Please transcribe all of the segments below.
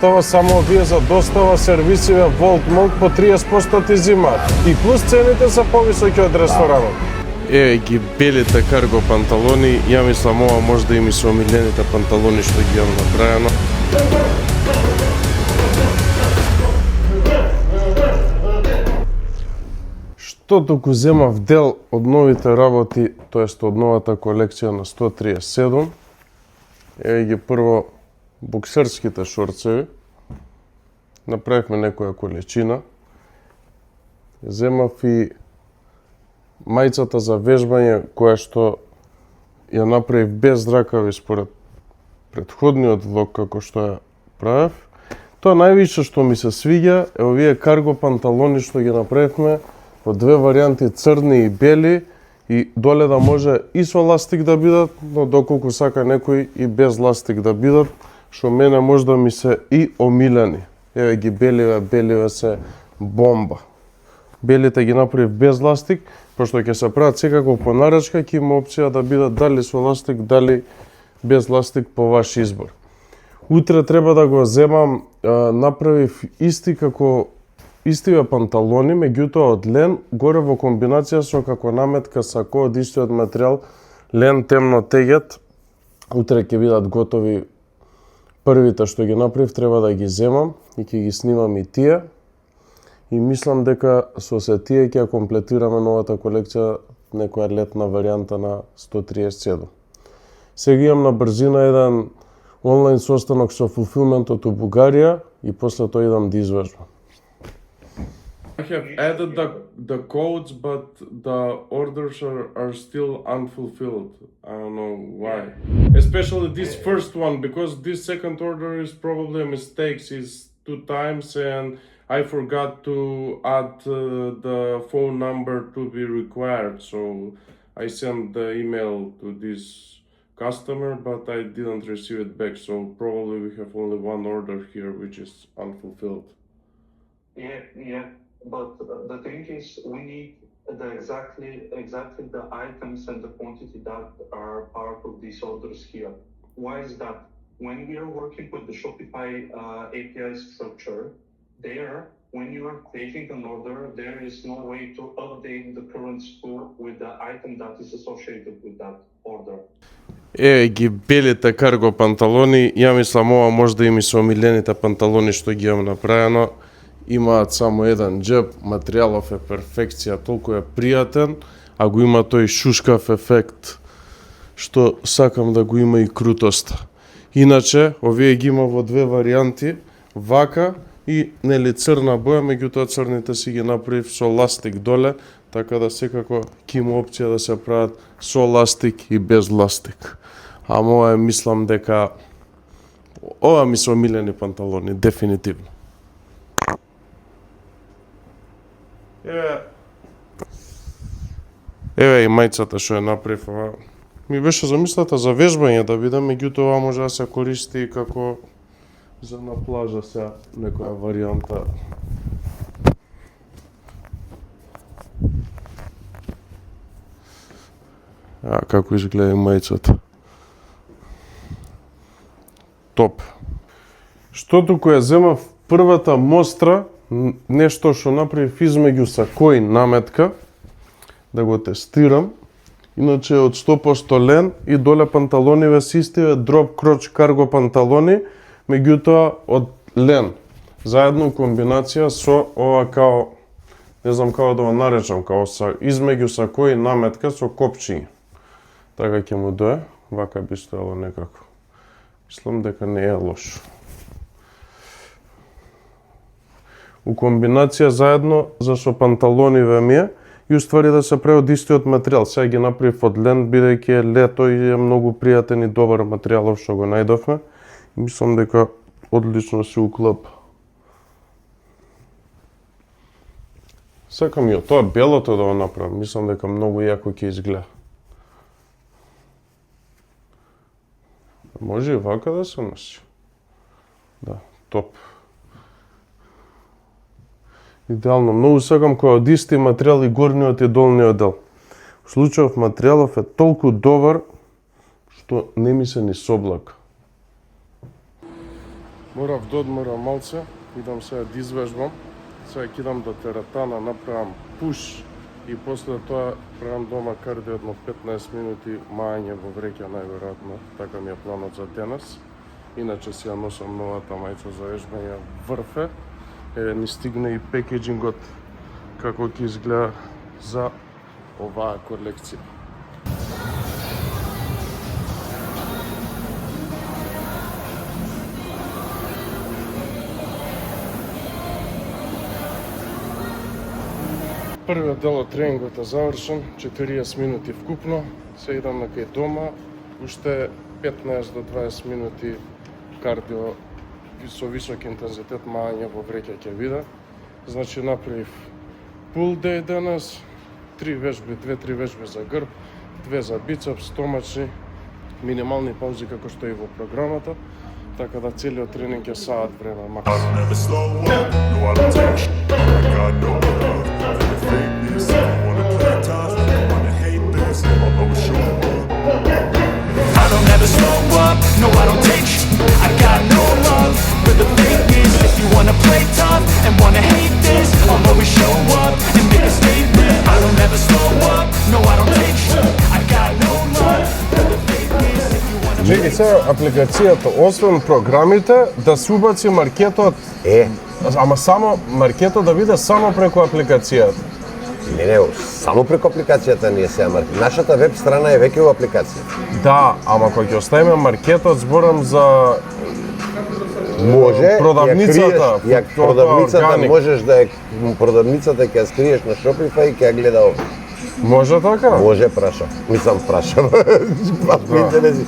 Тоа само вие за достава сервисиве Волт Молк по 30% ти зимаат. И плюс цените се повисоки од ресторанот. Ги белите карго панталони, ја мислам ова може да им и се омилените панталони што ги имам направено. Што току земав дел од новите работи, тоест од новата колекција на 137, ги прво боксерските шорцеви, направивме некоја колечина, земав и мајцата за вежбање која што ја направив без ракави според претходниот влог како што ја правев. Тоа највише што ми се свиѓа е овие карго панталони што ги направивме во две варијанти, црни и бели, и доле да може и со ластик да бидат, но доколку сака некој и без ластик да бидат, што мене може да ми се и омилени. Еве ги беливе се бомба. Белите ги направив без ластик, пошто ќе се прават секако по нарачка, ќе има опција да бидат дали со ластик, дали без ластик по ваш избор. Утре треба да го земам, направив истиве панталони, меѓутоа од лен, горе во комбинација со како наметка сако од истиот материјал, лен темно тегет. Утре ќе бидат готови првите што ги направив, треба да ги земам и ќе ги снимам и тие. И мислам дека со се тие ќе комплетираме новата колекција, некоја летна варијанта на 137. Сега имам на брзина еден онлайн состанок со фулфилментот у Бугарија и после тоа идам да извежбам. I have added the codes, but the orders are still unfulfilled. I don't know why. Especially this first one, because this second order is probably a mistake. It's 2 times and I forgot to add the phone number to be required. So I sent the email to this customer, but I didn't receive it back. So probably we have only one order here, which is unfulfilled. Yeah. But the thing is, we need exactly the items and the quantity that are part of these orders here. Why is that? When we are working with the Shopify API structure, when you are creating an order, there is no way to update the current store with the item that is associated with that order. Ги белите карго панталони, ја мислам ова може да им и се омилените панталони што ги имам направено. Имаат само еден џеб, материјалов е перфекција, толку е пријатен, а го има тој шушкав ефект, што сакам да го има и крутоста. Иначе, овие ги има во две варијанти, вака и нели црна боја, меѓутоа црните си ги направив со ластик доле, така да секако ќе има опција да се прават со ластик и без ластик. Ама ова мислам дека ова ми се омилени панталони, дефинитивно. Еве и мајцата што ја направив, ова ми беше замислата за вежбање да видам, меѓутоа ова може да се користи и како за на плажа се некоја варијанта. Како изгледа мајцата. Топ. Што туку ја земав првата мостра, нешто што направив измеѓу сако и наметка, да го тестирам. Иначе од 100% лен и доле панталониве се истиве дроп кроч карго панталони, меѓутоа од лен. Заедно комбинација со ова као, не знам како да го наречам, као измеѓу сако и наметка со копчиња. Така ќе му дое, вака би стоело некако. Мислам дека не е лошо. У комбинација заедно за со панталониве ми е и уствари да се прави од истиот материјал. Сега ги направив од лен, бидејќи е лето и е многу пријатен и добар материјал што го најдовме. Мислам дека одлично се уклапа. Сакам и од тоа белото да го направам. Мислам дека многу јако ќе изгледа. Може и вака да се носи. Да, топ. Идеално, многу сакам кој од исти материјал и горниот и долниот дел. В случајов материјалов е толку добар што не ми се ни соблака. Морав да одморам малце, идам сега да извежбам. Сега ќе идам до теретана, направам пуш и после тоа правам дома кардио едно 15 минути мајање во вреќа најверојатно. Така ми е планот за денес. Иначе си ја носам новата мајца за вежбање врфе. Ни стигне и пекеджингот како ќе изгледа за оваа колекција. Првиот дел од тренингот е завршен, 40 минути вкупно. Се идам на кај дома, уште 15 до 20 минути кардио со висок интензитет мајање во вреќа ќе вида. Значи направив пул дей денес, 2-3 вежби за грб, 2 за бицепс, стомачни, минимални паузи како што е во програмата, така да целиот тренинг е саат време максимум. I don't ever slow up, no I don't take sh**. I got no love for the fakeness. If you wanna play tough and wanna hate this, I'll always show up and make a statement. I don't ever slow up, no I don't take sh**. I got no love for the fakeness. If you wanna Чекај сега, апликацијата, освен програмите, да се убаци маркетот, ама само маркетот да биде само преку апликацијата. Не, само преку апликацијата не е сега маркет. Нашата веб страна е веќе во апликација. Да, ама кога ќе оставиме маркетот, зборам за Може, продавницата, продавницата органик. можеш да продавницата ќе ја скриеш на Shopify и ќе ја гледа овде. Може така? Може, прашам. Мислам прашам. Ме интереси.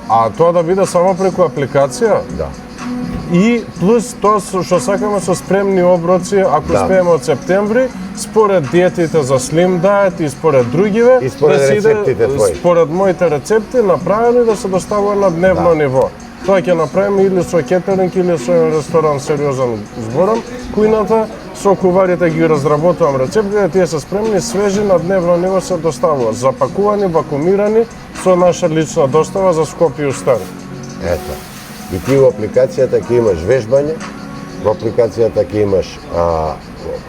А тоа да биде само преку апликација? Да. И плюс тоа што сакаме со спремни оброци, ако Да. успееме од септември, според диетите за Slim Diet и според другиве, И според да се иде рецептите твои. според моите рецепти направени да се доставува на дневно ниво. Тоа ќе направиме или со кетеринг или со еден ресторан, сериозен зборам. Кујната со куварите ги разработувам рецептите, тие се спремни, свежи на дневно ниво се доставуваат, запакувани, вакуумирани со наша лична достава за Скопје и Устар. Ето. И ти во апликацијата ќе имаш вежбање, во апликацијата ќе имаш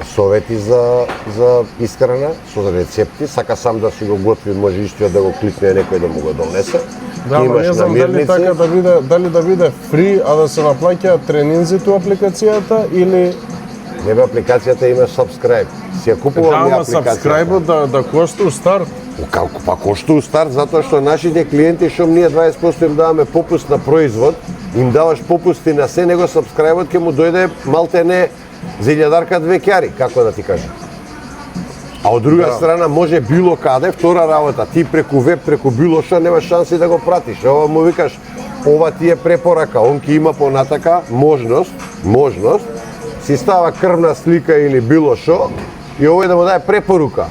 совети за исхрана, со рецепти, сака сам да си го готви, може истиот да го кликне некој да му го донесе. Да, Ќе ама имаш не знам дали намирници. така дали да биде фри, а да се наплаќаат тренинзите у апликацијата или Не бе, апликацијата има subscribe. Си ја купувам да, ја ама апликацијата. сабскрајбот да кошта у старт. Како па кошта у старт, затоа што нашите клиенти што ние 20% им даваме попуст на производ, им даваш попусти на се, него сабскрајбот ќе му дојде малтене за 1000 кјари, како да ти кажам. А од друга страна може било каде, втора работа, ти преку веб, преку било што немаш шанси да го пратиш. Ова му викаш, ова ти е препорака, он ќе има понатака можност, си става крвна слика или било што, и овој да му даде препорука.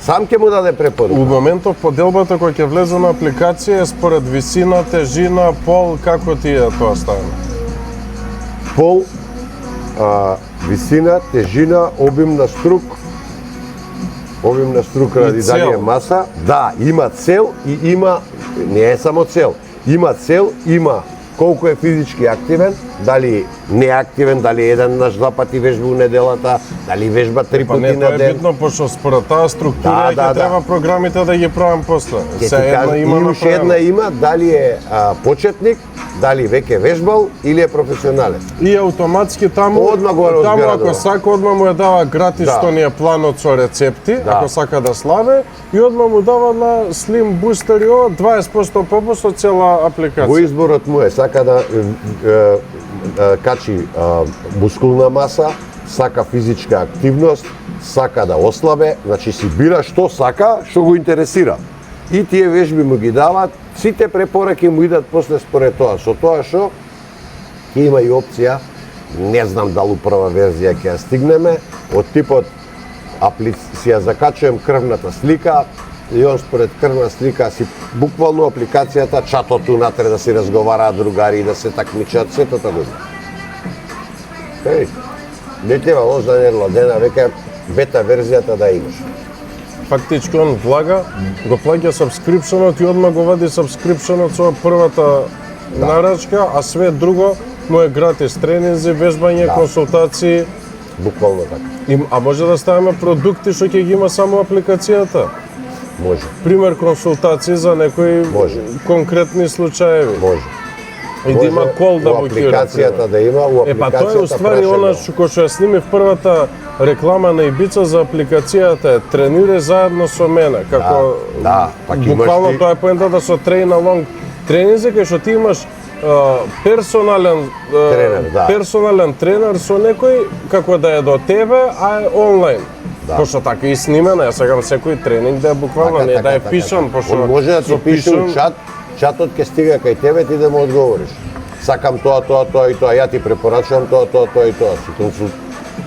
Сам ќе му даде препорука. У моментов поделбата која ќе влезе на апликација е според висина, тежина, пол, како ти е тоа ставено? Пол, висина, тежина, обим на струк ради цел. дали е маса. Да, има цел и има, не е само цел, има цел, има колку е физички активен, дали неактивен, дали еден наш два пати вежба у неделата, дали вежба 3 Па пати не, на тоа е ден. битно, пошто според таа структура ќе треба програмите да ги правам после. Ќе Се ти една кажам, има и уште една направено. има, дали е почетник, дали веќе вежбал или е професионален. И автоматски таму, Одма го разбира таму ако тоа. сака, одма му ја дава гратис Да. што ни е планот со рецепти, Да. ако сака да славе, и одма му дава на Slim Booster и ова 20% попуст од цела Во апликација. изборот му е, сака да качи мускулна маса, сака физичка активност, сака да ослабе, значи си бира што сака, што го интересира. И тие вежби му ги дават, сите препораки му идат после според тоа. Со тоа што ќе има и опција, не знам дали прва верзија ќе ја стигнеме, од типот си ја закачувам крвната слика, и он според крвна слика си буквално апликацијата, чатото натре да си разговараат другари, да се такмичат, сето тоа го има. Еј, не треба лош да не ладена, веќе бета верзијата да имаш. Фактички он влага, го плаќа сабскрипшенот и одма го вади сабскрипшенот со првата нарачка, а све друго му е гратис, тренинзи, вежбање, консултации. Буквално така. А може да ставиме продукти што ќе ги има само апликацијата? Може. Пример консултации за некои Може. конкретни случаеви. Може. И да има кол да у блокира. апликацијата да има, у Па тоа е апликацијата уствари она што ја сними в првата реклама на Ибица за апликацијата е тренирай заедно со мене. Како да, пак имаш буквално ти- тоа е поентата со train along тренинзи кај што ти имаш персонален Тренер, да. персонален тренер со некој како да е до тебе, а е онлайн. Да. Пошто така и снимена, јас сакам секој тренинг да е буквално, не да е пишан, пошто Он може да ти со пише у чат, чатот ќе стига кај тебе, ти да му одговориш. Сакам тоа и тоа, ја ти препорачувам тоа и тоа.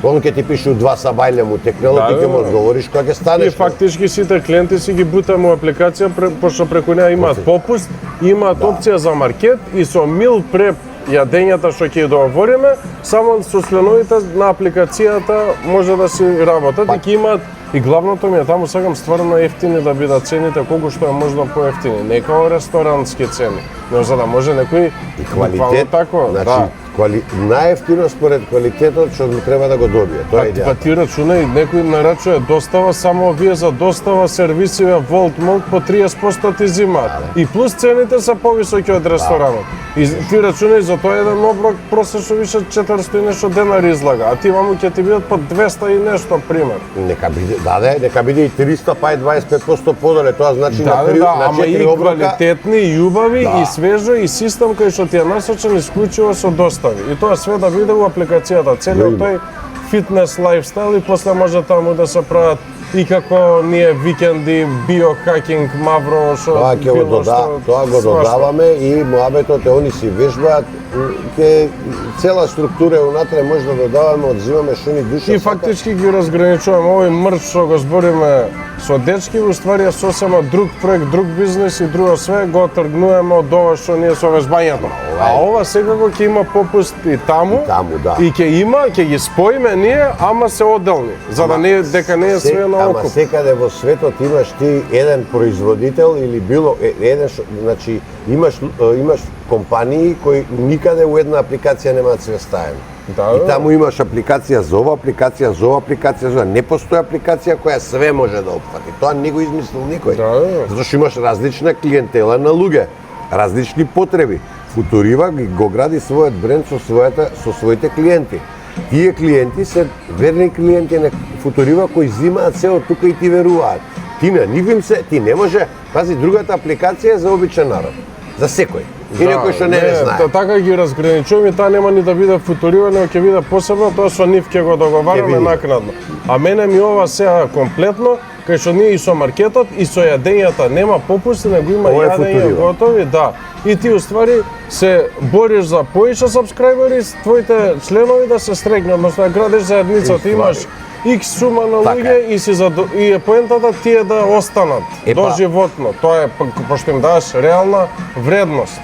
Он ќе ти пише у 2 сабајле му текнело, ти ќе му одговориш кога ќе И станеш. фактички сите клиенти си ги бутаме у апликација, пошто преку неа имаат попуст, имаат опција за маркет и со мил преп јадењата што ќе договориме, само со членовите на апликацијата може да си работат и ќе имаат и главното ми е таму сакам стварно ефтини да бидат цените колку што е можно поевтини, не као ресторантски цени, но за да може некој И квалитет, тако, значи, да. најефтино според квалитетот што треба да го добие. Тоа е Па идејата. ти рачунај, некој нарачува достава, само вие за достава сервисиве Volt Malt по 30% ти зимаат. И плюс цените се повисоки од ресторанот. И ти рачунај за тоа еден оброк просечно више 400 и нешто денари излага, а ти ваму ќе ти бидат по 200 и нешто пример. Нека биде, нека биде и 300, па и 25% подоле, тоа значи Да, на да, ама и 4 оброка. квалитетни, и убави, Да. и свежо, и систем кој што ти е насочен исклучиво со достави. И тоа све да биде у апликацијата, целиот Има. тој фитнес лайфстайл и после може таму да се прават и како ние викенди, биохакинг, мавро, што Тоа ќе го тоа го додаваме и муабетот е они си вежбаат, ќе цела структура унатре може да додаваме, одзимаме што ни душа И фактички ги разграничуваме овој мрч што го збориме со дечки, во ствари е сосема друг проект, друг бизнес и друго све го тргнуваме од ова што ние со вежбањето. А ова секако ќе има попуст и таму, да. и ќе ги споиме ние, ама се одделни, за да не дека не е све на Ама окуп. секаде во светот имаш ти еден производител или било еден значи имаш компании кои никаде у една апликација немаат све ставено. Да, И таму имаш апликација за ова, апликација за ова, апликација за ова. Не постои апликација која све може да опфати. Тоа не го измислил никој. Да. Затоа што имаш различна клиентела на луѓе, различни потреби. Футурива го гради својот бренд со своите клиенти. Тие клиенти се верни клиенти на Футурива кои зимаат се од тука и ти веруваат. Ти не може, пази, другата апликација е за обичен народ. За секој. И некој што не знае. Така ги разграничуваме, таа нема ни да биде футурива, него ќе биде посебно, тоа со нив ќе го договараме видиме. накнадно. А мене ми ова сега комплетно, кај што ние и со маркетот и со јадењата нема попусти, него има Ова е јадење футурива. готови, да. И ти уствари се бориш за поише сабскрајбери, твоите членови да се стрегнат, односно да градиш заедница, ти имаш X сума на Така луѓе и е поентата тие да останат Епа. доживотно. Тоа е пошто им даваш реална вредност.